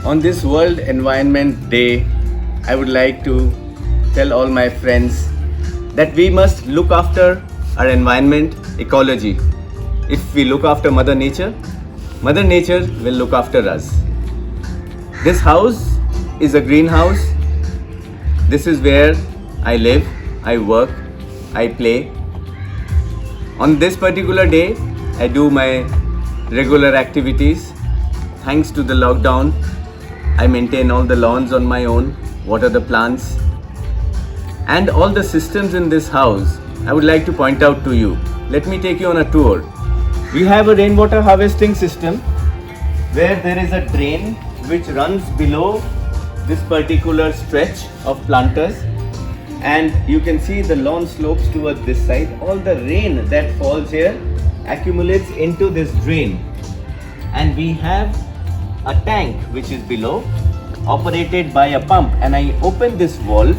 On this World Environment Day, I would like to tell all my friends that we must look after our environment, ecology. If we look after Mother Nature will look after us. This house is a greenhouse. This is where I live, I work, I play. On this particular day, I do my regular activities. Thanks to the lockdown, I maintain all the lawns on my own, water the plants, and all the systems in this house I would like to point out to you. Let me take you on a tour. We have a rainwater harvesting system where there is a drain which runs below this particular stretch of planters, and you can see the lawn slopes towards this side. All the rain that falls here accumulates into this drain, and we have a tank which is below, operated by a pump, and I open this valve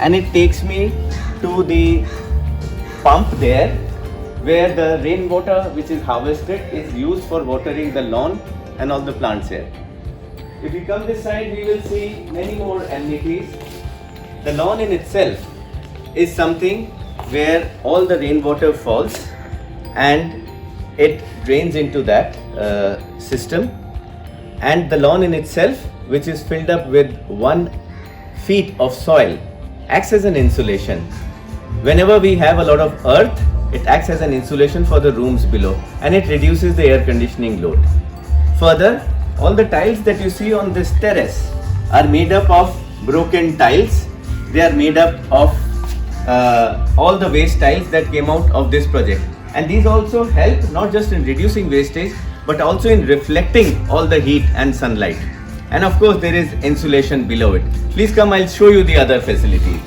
and it takes me to the pump there where the rainwater which is harvested is used for watering the lawn and all the plants here. If we come this side, we will see many more amenities. The lawn in itself is something where all the rainwater falls and it drains into that system, and the lawn in itself, which is filled up with 1 feet of soil, acts as an insulation. Whenever we have a lot of earth, it acts as an insulation for the rooms below, and it reduces the air conditioning load. Further, all the tiles that you see on this terrace are made up of broken tiles. They are made up of all the waste tiles that came out of this project, and these also help not just in reducing wastage but also in reflecting all the heat and sunlight. And of course there is insulation below it. Please come, I'll show you the other facilities.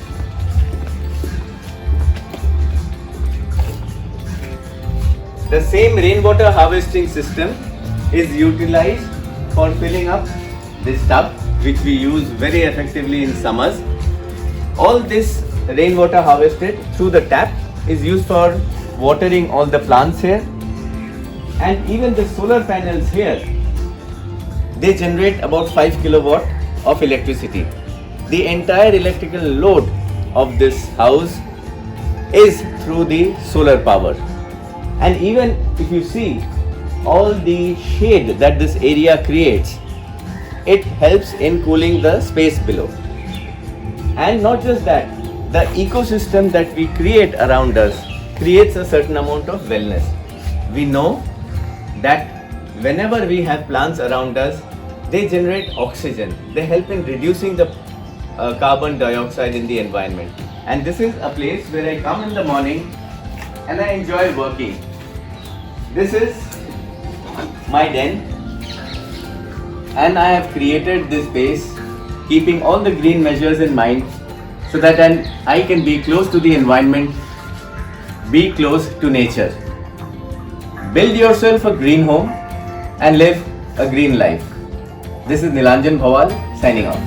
The same rainwater harvesting system is utilized for filling up this tub, which we use very effectively in summers. All this rainwater harvested through the tap is used for watering all the plants here. And even the solar panels here, they generate about 5 kilowatt of electricity. The entire electrical load of this house is through the solar power. And even if you see all the shade that this area creates, it helps in cooling the space below. And not just that, the ecosystem that we create around us creates a certain amount of wellness. We know that whenever we have plants around us, they generate oxygen. They help in reducing the carbon dioxide in the environment. And this is a place where I come in the morning and I enjoy working. This is my den, and I have created this base keeping all the green measures in mind so that I can be close to the environment, be close to nature. Build yourself a green home and live a green life. This is Nilanjan Bhawal signing off.